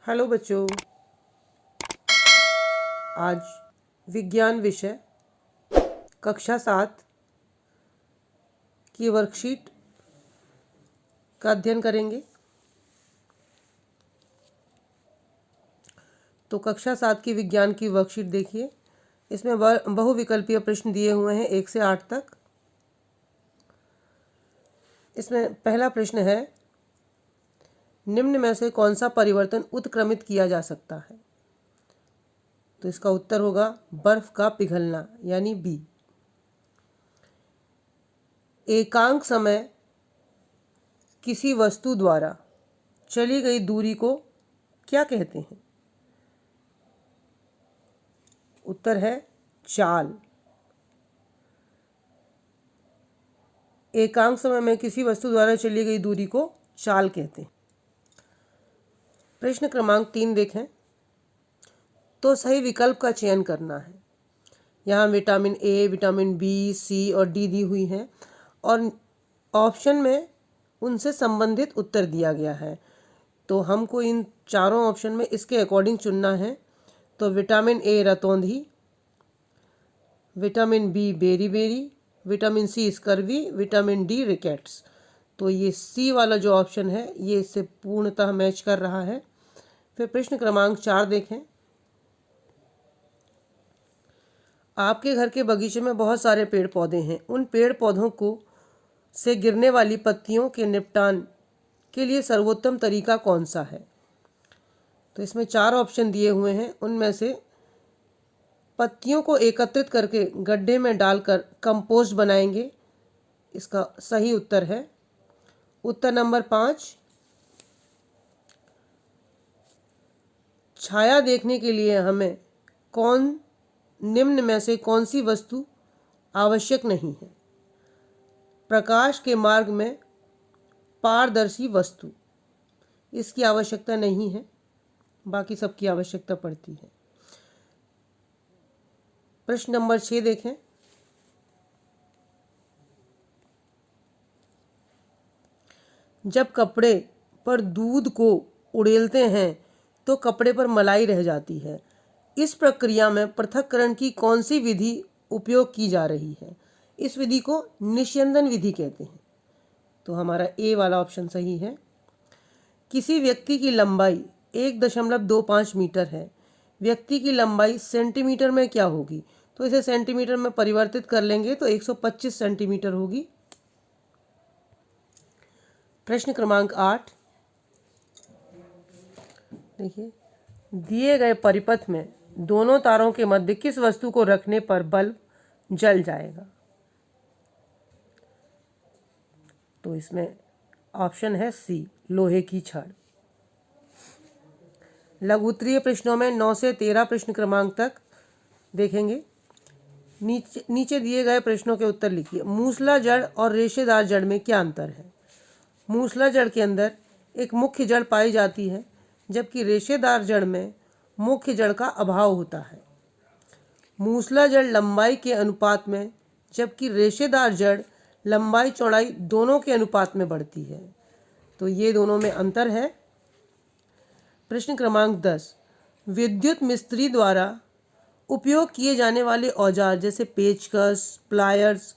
Hello बच्चों, आज विज्ञान विषय कक्षा 7 की वर्कशीट का अध्ययन करेंगे। तो कक्षा 7 की विज्ञान की वर्कशीट देखिए। इसमें बहुविकल्पीय प्रश्न दिए हुए हैं 1 से 8 तक। इसमें पहला प्रश्न है, निम्न में से कौन सा परिवर्तन उत्क्रमित किया जा सकता है? तो इसका उत्तर होगा बर्फ का पिघलना, यानी बी। एकांक समय किसी वस्तु द्वारा चली गई दूरी को क्या कहते हैं? उत्तर है चाल। एकांक समय में किसी वस्तु द्वारा चली गई दूरी को चाल कहते हैं। प्रश्न क्रमांक 3 देखें तो सही विकल्प का चयन करना है। यहाँ विटामिन ए, विटामिन बी, सी और डी दी हुई हैं और ऑप्शन में उनसे संबंधित उत्तर दिया गया है। तो हमको इन चारों ऑप्शन में इसके अकॉर्डिंग चुनना है। तो विटामिन ए रतौंधी, vitamin B beriberi, vitamin C scurvy, vitamin D rickets. तो ये सी वाला जो ऑप्शन है ये इससे पूर्णतः मैच कर रहा है। फिर प्रश्न क्रमांक 4 देखें। आपके घर के बगीचे में बहुत सारे पेड़ पौधे हैं। उन पेड़ पौधों को से गिरने वाली पत्तियों के निपटान के लिए सर्वोत्तम तरीका कौन सा है? तो इसमें 4 ऑप्शन दिए हुए हैं। उनमें से पत्तियों को एकत्रित करके गड्ढे में डालकर कंपोस्ट बनाएंगे, इसका सही उत्तर है उत्तर नंबर 5। छाया देखने के लिए हमें निम्न में से कौन सी वस्तु आवश्यक नहीं है? प्रकाश के मार्ग में पारदर्शी वस्तु, इसकी आवश्यकता नहीं है, बाकी सबकी आवश्यकता पड़ती है। प्रश्न नंबर 6 देखें। जब कपड़े पर दूध को उड़ेलते हैं तो कपड़े पर मलाई रह जाती है। इस प्रक्रिया में पृथक्करण की कौन सी विधि उपयोग की जा रही है? इस विधि को निस्यंदन विधि कहते हैं। तो हमारा ए वाला ऑप्शन सही है। किसी व्यक्ति की लंबाई 1.25 मीटर है। व्यक्ति की लंबाई सेंटीमीटर में क्या होगी? तो इसे सेंटीमीटर में परिवर्तित कर लेंगे तो 125 सेंटीमीटर होगी। प्रश्न क्रमांक 8 देखिए, दिए गए परिपथ में दोनों तारों के मध्य किस वस्तु को रखने पर बल्ब जल जाएगा? तो इसमें ऑप्शन है सी, लोहे की छड़। लघुत्तरीय प्रश्नों में 9 से 13 प्रश्न क्रमांक तक देखेंगे। नीचे दिए गए प्रश्नों के उत्तर लिखिए। मूसला जड़ और रेशेदार जड़ में क्या अंतर है? मूसला जड़ के अंदर एक मुख्य जड़ पाई जाती है, जबकि रेशेदार जड़ में मुख्य जड़ का अभाव होता है। मूसला जड़ लंबाई के अनुपात में, जबकि रेशेदार जड़ लंबाई चौड़ाई दोनों के अनुपात में बढ़ती है। तो ये दोनों में अंतर है। प्रश्न क्रमांक 10, विद्युत मिस्त्री द्वारा उपयोग किए जाने वाले औजार जैसे पेचकस, प्लायर्स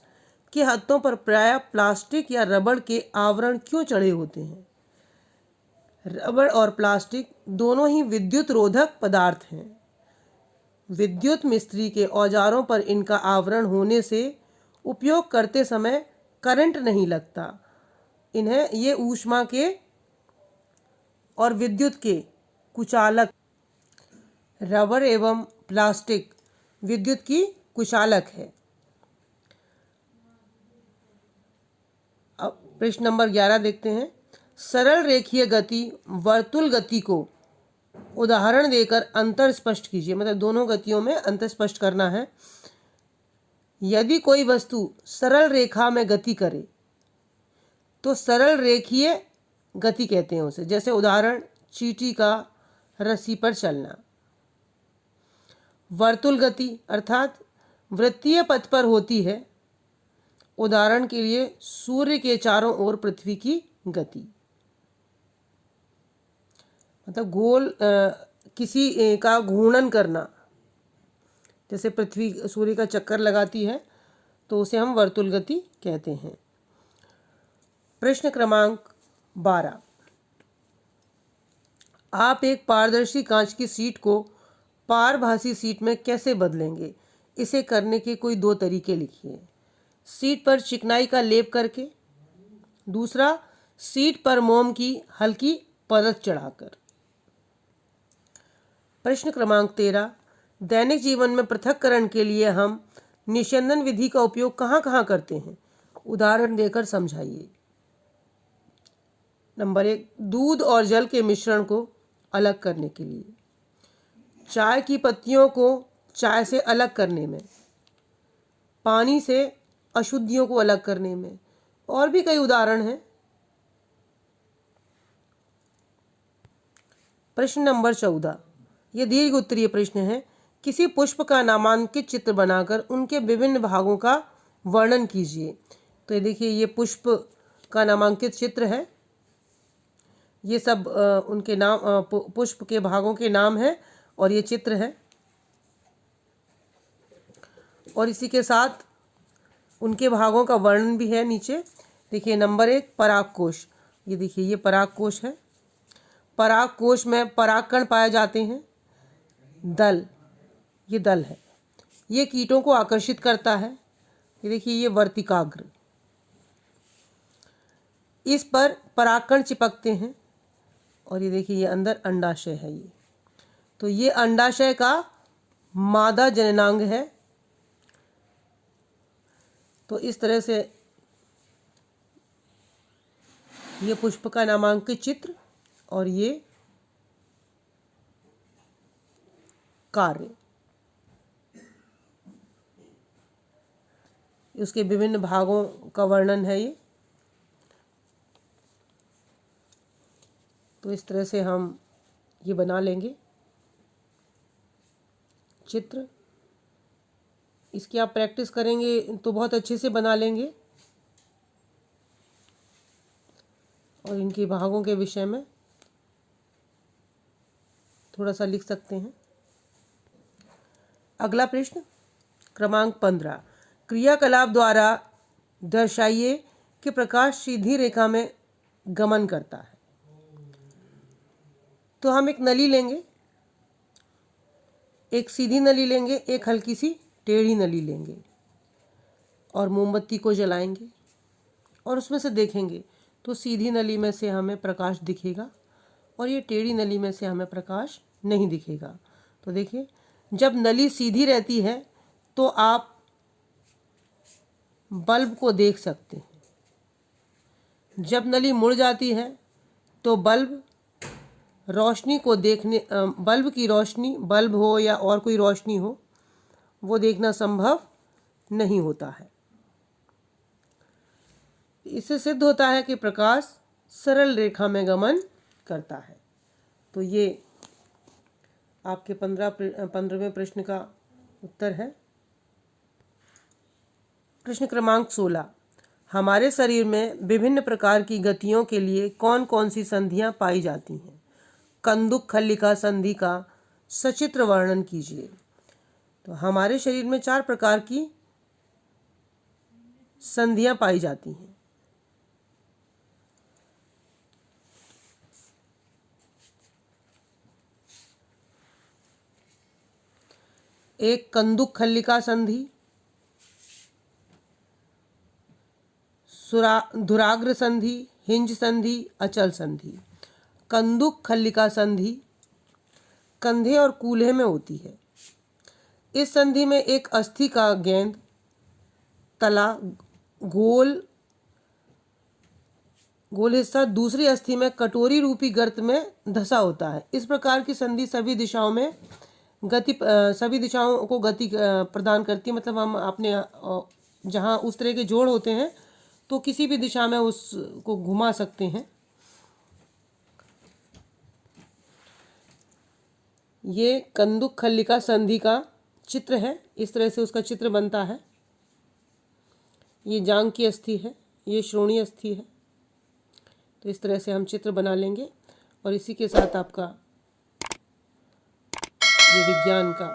के हत्थों पर प्रायः प्लास्टिक या रबड़ के आवरण क्यों चढ़े होते हैं? रबड़ और प्लास्टिक दोनों ही विद्युत रोधक पदार्थ हैं। विद्युत मिस्त्री के औजारों पर इनका आवरण होने से उपयोग करते समय करंट नहीं लगता। इन्हें ये ऊष्मा के और विद्युत के कुचालक, रबड़ एवं प्लास्टिक विद्युत की कुचालक है। अब प्रश्न नंबर 11 देखते हैं। सरल रेखीय गति वर्तुल गति को उदाहरण देकर अंतर स्पष्ट कीजिए। मतलब दोनों गतियों में अंतर स्पष्ट करना है। यदि कोई वस्तु सरल रेखा में गति करे तो सरल रेखीय गति कहते हैं उसे। जैसे उदाहरण, चींटी का रस्सी पर चलना। वर्तुल गति अर्थात वृत्तीय पथ पर होती है। उदाहरण के लिए सूर्य के चारों ओर पृथ्वी की गति। मतलब गोल किसी का घूर्णन करना, जैसे पृथ्वी सूर्य का चक्कर लगाती है तो उसे हम वर्तुल गति कहते हैं। प्रश्न क्रमांक 12, आप एक पारदर्शी कांच की सीट को पारभासी सीट में कैसे बदलेंगे? इसे करने के कोई 2 तरीके लिखिए। सीट पर चिकनाई का लेप करके, दूसरा सीट पर मोम की हल्की परत चढ़ाकर। प्रश्न क्रमांक 13, दैनिक जीवन में पृथक्करण के लिए हम निस्यंदन विधि का उपयोग कहाँ कहाँ करते हैं? उदाहरण देकर समझाइए। नंबर 1, दूध और जल के मिश्रण को अलग करने के लिए, चाय की पत्तियों को चाय से अलग करने में, पानी से अशुद्धियों को अलग करने में, और भी कई उदाहरण हैं। प्रश्न नंबर 14, ये दीर्घ उत्तरीय प्रश्न है। किसी पुष्प का नामांकित चित्र बनाकर उनके विभिन्न भागों का वर्णन कीजिए। तो ये देखिए, ये पुष्प का नामांकित चित्र है। ये सब उनके नाम, पुष्प के भागों के नाम हैं और ये चित्र है। और इसी के साथ उनके भागों का वर्णन भी है नीचे। देखिए, नंबर 1, परागकोश। ये देखिए, ये परागकोश है। परागकोश में परागकण पाए जाते हैं। दल, ये दल है, ये कीटों को आकर्षित करता है। ये देखिए, ये वर्तिकाग्र, इस पर परागकण चिपकते हैं। और ये देखिए, ये अंदर अंडाशय है। ये तो ये अंडाशय का मादा जननांग है। तो इस तरह से ये पुष्प का नामांकित चित्र और ये कार्य, उसके विभिन्न भागों का वर्णन है ये। तो इस तरह से हम ये बना लेंगे चित्र। इसकी आप प्रैक्टिस करेंगे तो बहुत अच्छे से बना लेंगे। और इनके भागों के विषय में थोड़ा सा लिख सकते हैं। अगला प्रश्न क्रमांक 15, क्रियाकलाप द्वारा दर्शाइए कि प्रकाश सीधी रेखा में गमन करता है। तो हम एक नली लेंगे, एक सीधी नली लेंगे, एक हल्की सी टेढ़ी नली लेंगे और मोमबत्ती को जलाएंगे और उसमें से देखेंगे तो सीधी नली में से हमें प्रकाश दिखेगा और ये टेढ़ी नली में से हमें प्रकाश नहीं दिखेगा। तो देखिए, जब नली सीधी रहती है तो आप बल्ब को देख सकते हैं। जब नली मुड़ जाती है तो बल्ब रोशनी को देखने, बल्ब की रोशनी, बल्ब हो या और कोई रोशनी हो, वो देखना संभव नहीं होता है। इससे सिद्ध होता है कि प्रकाश सरल रेखा में गमन करता है। तो ये आपके 15वें प्रश्न का उत्तर है। प्रश्न क्रमांक 16, हमारे शरीर में विभिन्न प्रकार की गतियों के लिए कौन कौन सी संधियां पाई जाती हैं? कंदुक खल्लिका संधि का सचित्र वर्णन कीजिए। तो हमारे शरीर में 4 प्रकार की संधियां पाई जाती हैं। एक कंदुक खल्लिका संधि, धुराग्र संधि, हिंज संधि, अचल संधि। कंदुक खल्लिका संधि कंधे और कूल्हे में होती है। इस संधि में एक अस्थि का गेंद तला गोल हिस्सा दूसरी अस्थि में कटोरी रूपी गर्त में धंसा होता है। इस प्रकार की संधि सभी दिशाओं को गति प्रदान करती है। मतलब हम अपने जहाँ उस तरह के जोड़ होते हैं तो किसी भी दिशा में उसको घुमा सकते हैं। ये कंदुक खल्लिका संधि का चित्र है। इस तरह से उसका चित्र बनता है। ये जांघ की अस्थि है, ये श्रोणि अस्थि है। तो इस तरह से हम चित्र बना लेंगे और इसी के साथ आपका ये विज्ञान का